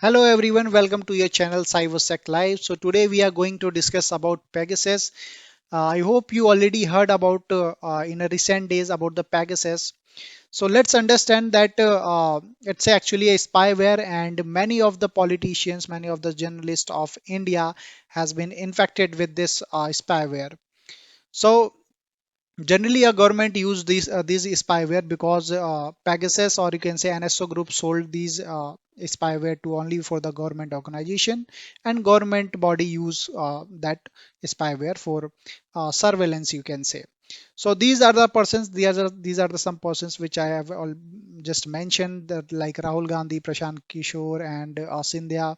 Hello everyone, welcome to your channel Cybersec Live. So today we are going to discuss about Pegasus. I hope you already heard about in a recent days about the Pegasus. So let's understand that it's actually a spyware, and many of the politicians, many of the journalists of India has been infected with this spyware. So generally, a government use these spyware because Pegasus, or you can say NSO Group, sold these spyware to only for the government organization, and government body use that spyware for surveillance, you can say. So these are the persons. These are the some persons which I have all just mentioned, that like Rahul Gandhi, Prashant Kishore, and Sindhya.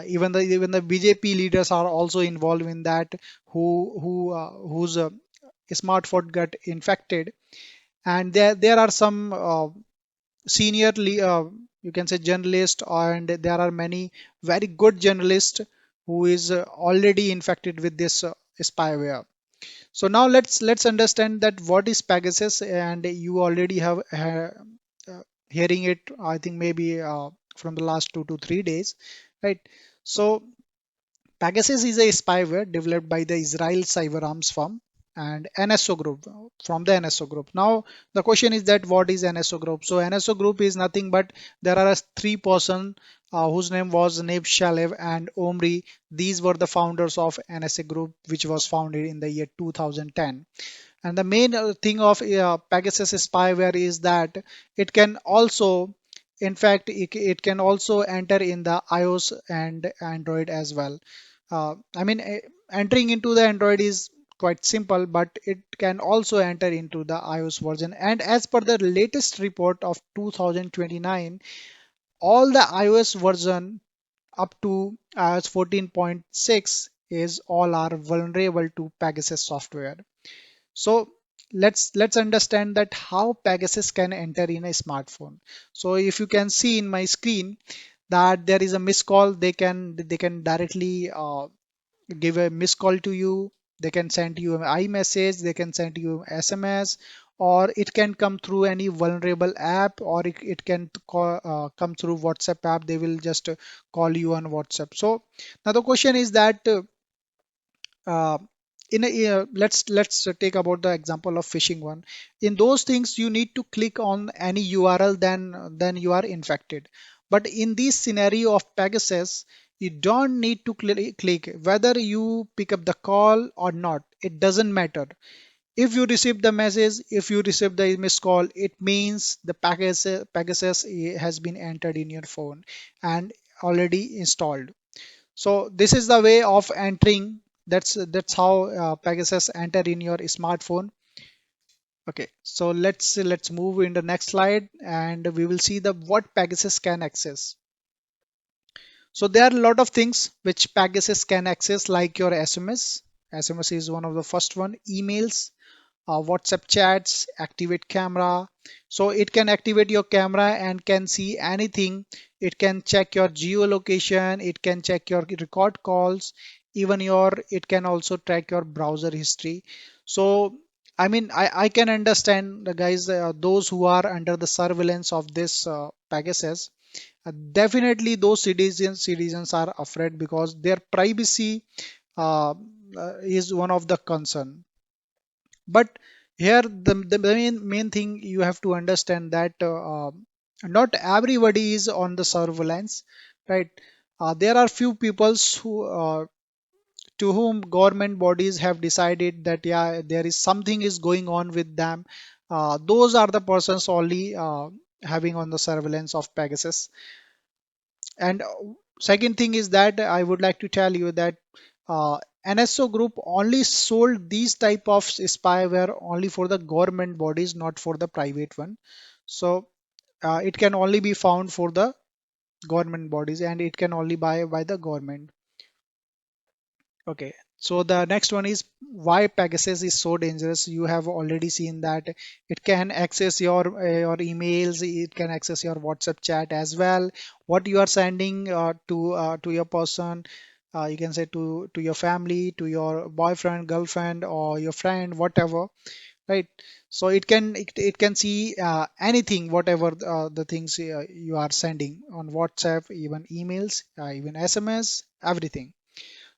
Even the BJP leaders are also involved in that, whose smartphone got infected, and there are some senior you can say journalists, and there are many very good journalists who is already infected with this spyware. So now let's understand that what is Pegasus, and you already have hearing it, I think maybe from the last 2 to 3 days, right? So Pegasus is a spyware developed by the Israel cyber arms firm and NSO Group, from the NSO Group. Now, the question is that what is NSO Group? So, NSO Group is nothing but there are three-person whose name was Neb Shalev and Omri. These were the founders of NSA Group, which was founded in the year 2010. And the main thing of Pegasus spyware is that it can also, in fact, it can also enter in the iOS and Android as well. Entering into the Android is quite simple, but it can also enter into the iOS version. And as per the latest report of 2029, all the iOS version up to iOS 14.6 is all are vulnerable to Pegasus software. So let's understand that how Pegasus can enter in a smartphone. So if you can see in my screen that there is a missed call, they can directly give a missed call to you. They can send you an iMessage, they can send you SMS, or it can come through any vulnerable app, or it can come through WhatsApp app. They will just call you on WhatsApp. So now the question is that uh, let's take about the example of phishing one. In those things you need to click on any URL, then you are infected. But in this scenario of Pegasus, you don't need to click whether you pick up the call or not. It doesn't matter. If you receive the message, if you receive the missed call, it means the Pegasus has been entered in your phone and already installed. So this is the way of entering. That's how Pegasus enter in your smartphone. Okay, so let's move in the next slide, and we will see the what Pegasus can access. So there are a lot of things which Pegasus can access, like your SMS. SMS is one of the first one. Emails, WhatsApp chats, activate camera. So it can activate your camera and can see anything. It can check your geolocation. It can check your record calls. Even it can also track your browser history. So I can understand the guys, those who are under the surveillance of this Pegasus. Definitely those citizens are afraid because their privacy uh, is one of the concern. But here the main thing you have to understand that not everybody is on the surveillance, right? There are few peoples who to whom government bodies have decided that yeah, there is something is going on with them. Those are the persons only having on the surveillance of Pegasus. And second thing is that I would like to tell you that NSO Group only sold these type of spyware only for the government bodies, not for the private one. So it can only be found for the government bodies, and it can only buy by the government. Okay. So the next one is why Pegasus is so dangerous. You have already seen that it can access your emails, it can access your WhatsApp chat as well. What you are sending to your person, you can say to your family, to your boyfriend, girlfriend, or your friend, whatever. right? So it can see anything, whatever the things you are sending on WhatsApp, even emails, even SMS, everything.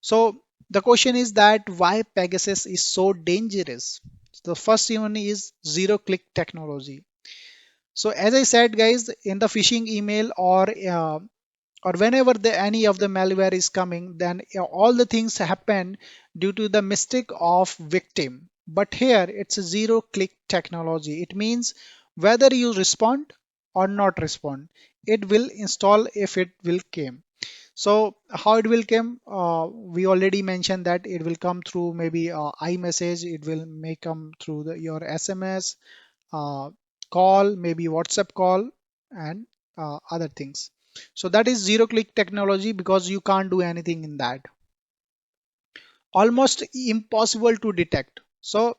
So the question is that why Pegasus is so dangerous. The first one is zero click technology. So as I said, guys, in the phishing email or whenever any of the malware is coming, then all the things happen due to the mistake of victim. But here it's a zero click technology. It means whether you respond or not respond, it will install if it will came. So how it will come? We already mentioned that it will come through maybe iMessage. It will may come through your SMS, uh, call, maybe WhatsApp call, and other things. So that is zero click technology because you can't do anything in that. Almost impossible to detect. So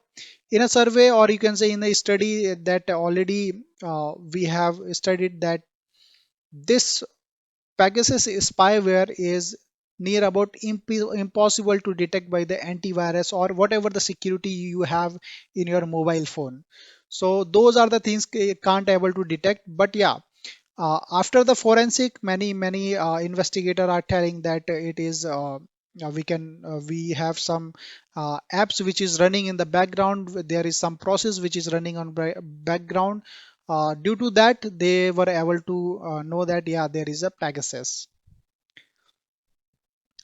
in a survey, or you can say in a study that already we have studied that this Pegasus spyware is near about impossible to detect by the antivirus or whatever the security you have in your mobile phone. So those are the things can't able to detect. But yeah, after the forensic, many investigators are telling that it is we have some apps which is running in the background. There is some process which is running on background. Due to that, they were able to know that yeah, there is a Pegasus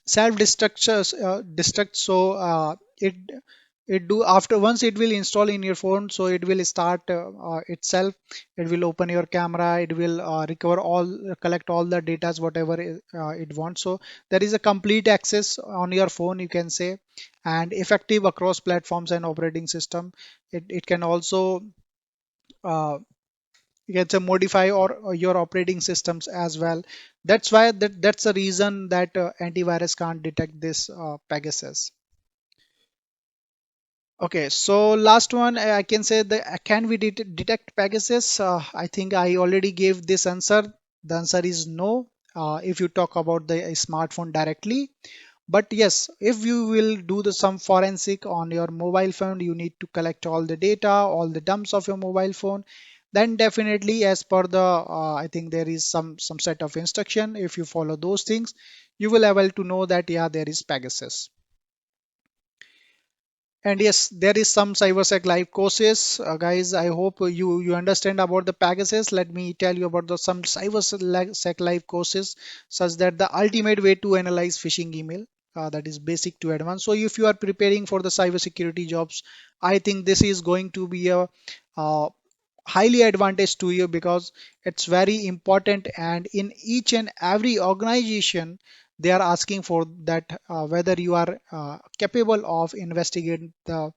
self destruct. So it do after once it will install in your phone, so it will start itself. It will open your camera, it will recover all, collect all the data whatever it wants. So there is a complete access on your phone, you can say, and effective across platforms and operating system. It can also uh, you can say modify or your operating systems as well. That's why that's the reason that antivirus can't detect this Pegasus. Okay, so last one, I can say that can we detect Pegasus? I think I already gave this answer. The answer is no. If you talk about the smartphone directly, but yes, if you will do some forensic on your mobile phone, you need to collect all the data, all the dumps of your mobile phone. Then definitely, as per the, I think there is some set of instruction. If you follow those things, you will able to know that yeah, there is Pegasus. And yes, there is some Cybersec live courses, guys. I hope you understand about the Pegasus. Let me tell you about the some Cybersec live courses, such that the ultimate way to analyze phishing email. That is basic to advanced. So if you are preparing for the cybersecurity jobs, I think this is going to be a uh, highly advantage to you because it's very important, and in each and every organization they are asking for that whether you are capable of investigating the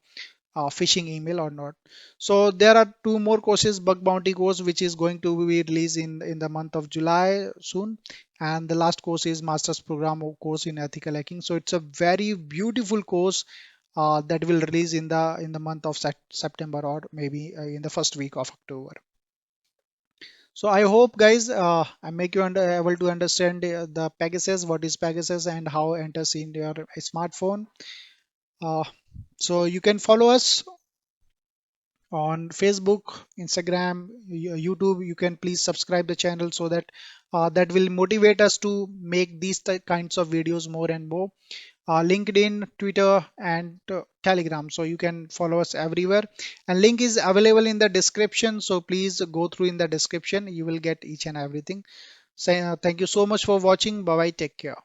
phishing email or not. So there are two more courses: bug bounty course, which is going to be released in the month of July soon, and the last course is master's program course in ethical hacking. So it's a very beautiful course that will release in the month of September, or maybe in the first week of October. So I hope, guys, I make you able to understand the Pegasus, what is Pegasus, and how it enters in your smartphone. Uh, so you can follow us on Facebook, Instagram, YouTube. You can please subscribe the channel so that that will motivate us to make these kinds of videos more and more. LinkedIn, Twitter, and Telegram. So you can follow us everywhere. And link is available in the description. So please go through in the description. You will get each and everything. So, thank you so much for watching. Bye bye. Take care.